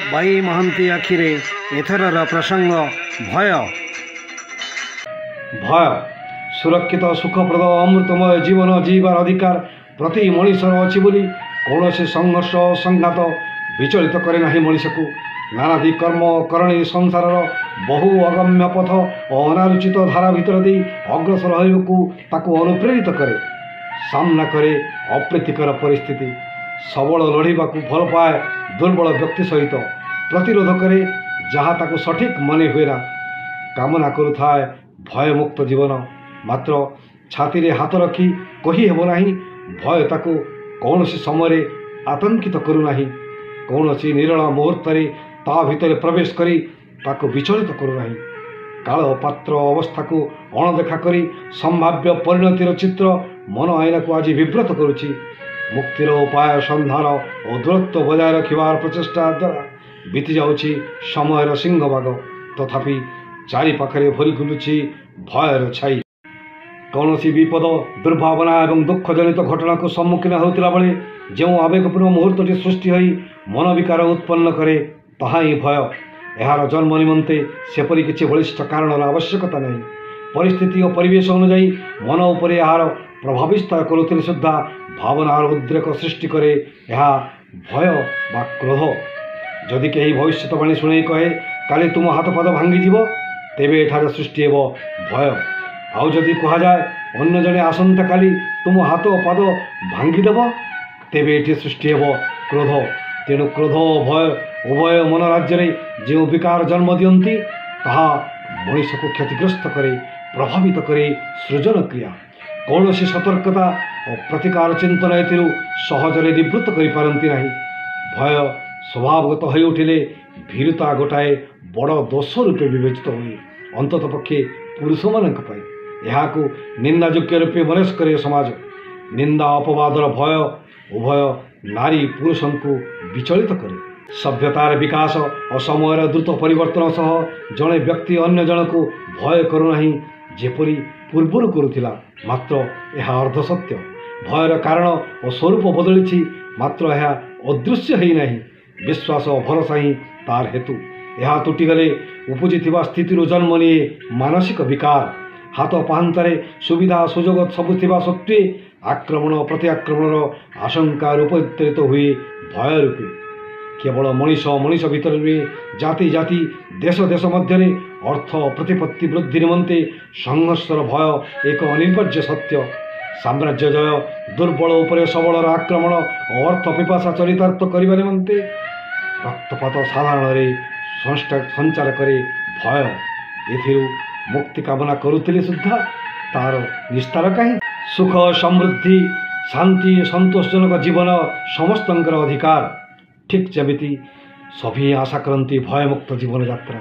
By Mahanti आखिरे एथरर प्रसंग भय। भय सुरक्षित सुखप्रद अमृतमय जीवन जीवार अधिकार प्रति मनीषर अच्छी बोली कौन से संघर्ष संघात विचलित करे नहीं मनीष को। नानादि कर्म करणी संसार बहु अगम्य पथ और अनालोचित धारा भितर दे अग्रसर होकू अनुप्रेरित करे। सामना करे अप्रीतिकर परिस्थिति, सबल लड़ाक भल पाए दुर्बल व्यक्ति सहित प्रतिरोध करे जहाँ ताकू सठिक मने हुए ना। कामना करुथाए भयमुक्त जीवन, मात्र छाती रे हाथ रखी कही हेब नाही भय ताकू कौन सी समय आतंकित करूना। कौन सी निरला मुहूर्त ता भितर प्रवेश करी ताकू विचलित करूना। काल पात्र अवस्था को अणदेखा करी संभाव्य परिणतिर चित्र मन आईना को आज विव्रत करुछि। मुक्तिर उपाय सन्धान और दूरत्व बजाय रखिबार प्रचेष्टा द्वारा बीती जाउछि समयर सिंहभाग, तथापि चारि पाखरे भरी गुलुछि भयर छाई। कौन सी विपद दुर्भावना और दुख जनित घटना को सम्मुखीन होता बेले जो आवेगपूर्ण मुहूर्तटी सृष्टि होई मन विकार उत्पन्न करे ताहा ही भय। यार जन्म निमंते सेपरी किसी बलिष्ठ कारण आवश्यकता नहीं। परिस्थिति और परिवेश अनुजाई मन उपर यार प्रभाव विस्तार करुले सुधा भावनार उद्रेक सृष्टि करे यह भय बा क्रोध। जदि कहीं भविष्यवाणी शुणे कहे काली तुम हाथ पाद भांगी तेबे एठारे सृष्टि हेब भय। आउ जदि कह जाए अन्य जने आसंता काली तुम हाथ पाद भांगीदेव तेबे एठी सृष्टि हेब क्रोध। तेणु क्रोध और भय उभय मन राज्य में जो विकार जन्म दियंती ताहा मनीष को क्षतिग्रस्त करे प्रभावित करे सृजन क्रिया। कौन सी सतर्कता और प्रतिकार चिंतन एथिरु सहजरे निवृत्त करि पारंती नाही। भय स्वभावगत हो उठिले भीरुता गोटाए बड़ दोष रूपे विवेचित हुए अंतत पक्षे पुरुष मानक पाई। यहाकू निंदायोग्य रूपे मनेस करे समाज। निंदा अपवादर भय उभय नारी पुरुष को विचलित करे। सभ्यतार विकास और समय द्रुत परिवर्तन सह जड़े व्यक्ति अन्य जन को भय करूना जेपरी पूर्वर करुला, मात्र यह अर्ध सत्य। भयर कारण और स्वरूप बदली मात्र यह अदृश्य है नहीं। विश्वास और भरोसा ही तार हेतु। यह तुटिगले उपजी स्थिति जन्म निए मानसिक विकार। हाथ पाहांतारे सुविधा सुजोग सबु थिबा सत्वे आक्रमण प्रत्याक्रमण आशंका रूपांतरित हुए भय रूपे। केवल मनीष मनीष भितर जाति जाति देश देश मध्य अर्थ प्रतिपत्ति वृद्धि निमंते संघर्षर भय एक अनिवार्य सत्य। साम्राज्य जय दुर्बल उपरे सबलर आक्रमण और अर्थ पिपासा चरितार्थ करने निमंते रक्तपात साधारण संचार करे भय। एथिरु मुक्ति कामना करुले सुधा तार निस्तार कहीं। सुख समृद्धि शांति संतोषजनक जीवन समस्तंकर अधिकार। ठीक जमिति सभी आशा करती भयमुक्त जीवन यात्रा।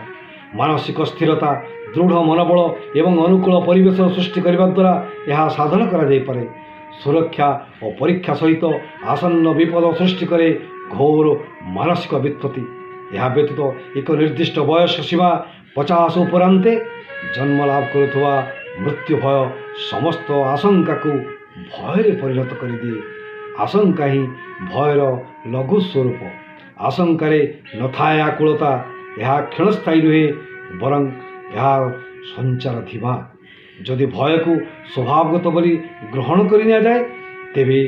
मानसिक स्थिरता दृढ़ मनोबल एवं अनुकूल परिवेश सृष्टि करने द्वारा यह साधन करा। सुरक्षा और परीक्षा सहित आसन्न विपद सृष्टि करे घोर मानसिक विपत्ति। यह व्यतीत एक निर्दिष्ट बयस सीमा 50 उपरांते जन्म लाभ करुवा मृत्यु भय समस्त आशंका को भय परिणत कर दिए। आशंका ही भयर लघु स्वरूप। आशंकारे न थाए आकुलता। यह क्षणस्थायी नुहे बरं यह संचार धीमा। जदि भय को स्वभावगत बोली ग्रहण कर जाए तेबे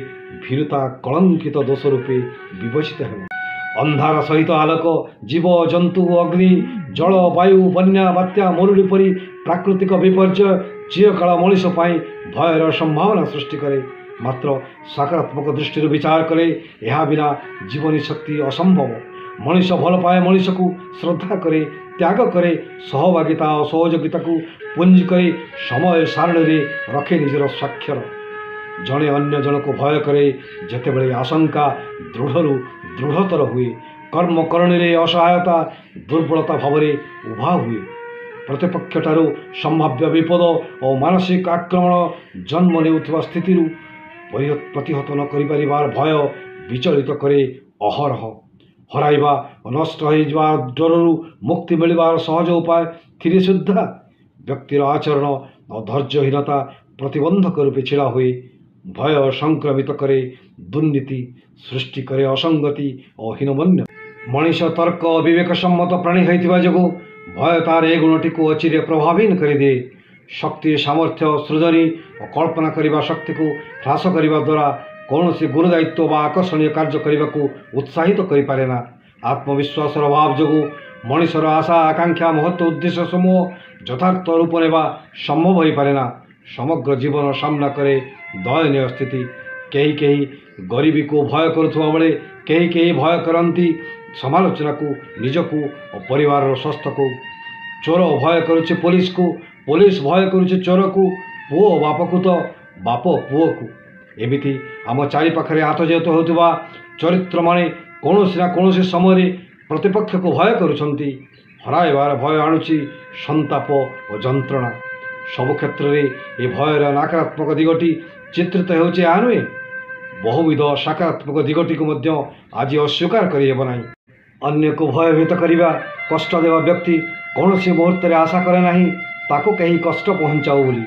भीरुता कलंकित दोष रूपे विवेचित हो। अंधार सहित आलोक जीव जंतु अग्नि जल वायु बन्या बात्या मरुड़ी परी प्राकृतिक विपर्यय चिरकाल मनीष भयर संभावना सृष्टि करे। मात्र सकारात्मक दृष्टि विचार करे यह बिना जीवनी शक्ति असंभव। मनीष भल पाए मनीष को श्रद्धा करे त्याग करे सहभागिता और सहयोगिता को पुंज करे समय सारणी रखे निजर स्वाक्षर। जड़े अन्य जन को भय करे जितेबले आशंका दृढ़ दृढ़तर हुए। कर्म करणे असहायता दुर्बलता भाव उभा हुए। प्रतिपक्षठारु संभाव्य विपद और मानसिक आक्रमण जन्म नेउथिबा स्थिति प्रतिहत न करिबार भय विचलित करे अहरह। हराइबा नष्ट होइबा डररू मुक्ति मिलबार सहज उपाय थिरे सुद्धा व्यक्तिर आचरण और धैर्यहीनता प्रतिबंधक रूपे छिड़ा हुए। भय संक्रमित करे दुर्नीति सृष्टि करे असंगति और हीनमन्य। ମଣିଷ ତର୍କ ଓ ବିବେକ ସମ୍ମତ ପ୍ରାଣୀ ହୋଇଥିବା ଯୋଗୁଁ ଭୟ ତାର ଏ ଗୁଣଟିକୁ ଅଚିରେ ପ୍ରଭାବହୀନ କରିଦିଏ। ଶକ୍ତି ସାମର୍ଥ୍ୟ ସୃଜନୀ ଓ କଳ୍ପନା କରିବା ଶକ୍ତିକୁ ହ୍ରାସ କରିବା ଦ୍ୱାରା କୌଣସି ଗୁରୁଦାୟିତ୍ୱ ବା ଆକର୍ଷଣୀୟ କାର୍ଯ୍ୟ କରିବାକୁ ଉତ୍ସାହିତ କରିପାରେ ନା। ଆତ୍ମବିଶ୍ୱାସର ଅଭାବ ଯୋଗୁଁ ମଣିଷର ଆଶା ଆକାଂକ୍ଷା ମହତ୍ତ୍ୱ ଉଦ୍ଦେଶ୍ୟ ସମୂହ ଯଥାର୍ଥ ରୂପ ନେବା ସମ୍ଭବ ହୋଇପାରେ ନା। ସମଗ୍ର ଜୀବନ ସାମ୍ନା କରେ ଦୟନୀୟ ସ୍ଥିତି। କେହି କେହି ଗରିବୀକୁ ଭୟ କରୁଥିବା ବେଳେ କେହି କେହି ଭୟ କରନ୍ତି ସମାଲୋଚନାକୁ, ନିଜକୁ ଓ ପରିବାରର ସ୍ୱାସ୍ଥ୍ୟକୁ। ଚୋର ଭୟ କରୁଛି ପୋଲିସକୁ, ପୋଲିସ ଭୟ କରୁଛି ଚୋରକୁ, ପୁଅ ବାପକୁ ତ ବାପ ପୁଅକୁ। ଏମିତି ଆମ ଚାରିପାଖରେ ଆତଯାତ ହେଉଥିବା ଚରିତ୍ରମାନେ କୌଣସି ନା କୌଣସି ସମୟରେ ପ୍ରତିପକ୍ଷକୁ ଭୟ କରୁଛନ୍ତି। ହରାଇବାର ଭୟ ଆଣୁଛି ସନ୍ତାପ ଓ ଯନ୍ତ୍ରଣା। ସବୁ କ୍ଷେତ୍ରରେ ଏ ଭୟର ନକାରାତ୍ମକ ଦିଗଟି ଚିତ୍ରିତ ହେଉଛି ଏହା ନୁହେଁ, ବହୁବିଧ ସକାରାତ୍ମକ ଦିଗଟିକୁ ମଧ୍ୟ ଆଜି ଅସ୍ୱୀକାର କରିହେବ ନାହିଁ। ଅନ୍ୟକୁ ଭୟଭୀତ କରିବା, କଷ୍ଟ ଦେବା ବ୍ୟକ୍ତି କୌଣସି ମୁହୂର୍ତ୍ତରେ ଆଶା କରେ ନାହିଁ ତାକୁ କେହି କଷ୍ଟ ପହଞ୍ଚାଉ ବୋଲି।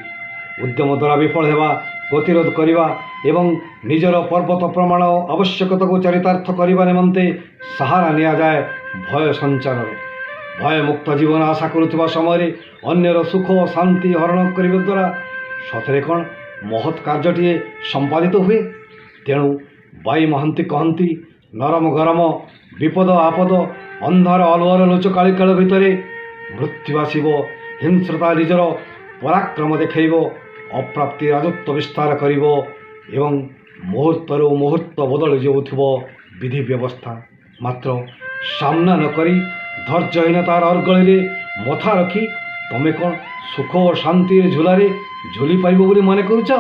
ଉଦ୍ୟମ ଦ୍ୱାରା ବିଫଳ ହେବା, ଗତିରୋଧ କରିବା ଏବଂ ନିଜର ପର୍ବତ ପ୍ରମାଣ ଆବଶ୍ୟକତାକୁ ଚରିତାର୍ଥ କରିବା ନିମନ୍ତେ ସାହାରା ନିଆଯାଏ ଭୟ ସଞ୍ଚାରରେ। ଭୟମୁକ୍ତ ଜୀବନ ଆଶା କରୁଥିବା ସମୟରେ ଅନ୍ୟର ସୁଖ ଓ ଶାନ୍ତି ହରଣ କରିବା ଦ୍ୱାରା ସତରେ କ'ଣ ମହତ୍ କାର୍ଯ୍ୟଟିଏ ସମ୍ପାଦିତ ହୁଏ। ତେଣୁ ବାଇ ମହାନ୍ତି କହନ୍ତି, ନରମ ଗରମ ବିପଦ ଆପଦ ଅନ୍ଧାର ଆଲୁଅର ଲୁଚକାଳି କାଳ ଭିତରେ ମୃତ୍ୟୁ ଆସିବ, ହିଂସ୍ରତା ନିଜର ପରାକ୍ରମ ଦେଖାଇବ, ଅପ୍ରାପ୍ତି ରାଜତ୍ୱ ବିସ୍ତାର କରିବ ଏବଂ ମୁହୂର୍ତ୍ତରୁ ମୁହୂର୍ତ୍ତ ବଦଳି ଯାଉଥିବ ବିଧି ବ୍ୟବସ୍ଥା। ମାତ୍ର ସାମ୍ନା ନ କରି ଧୈର୍ଯ୍ୟହୀନତାର ଅର୍ଗଳିରେ ମଥା ରଖି ତମେ କ'ଣ ସୁଖ ଓ ଶାନ୍ତିର ଝୁଲାରେ ଝୁଲି ପାରିବ ବୋଲି ମନେ କରୁଛ?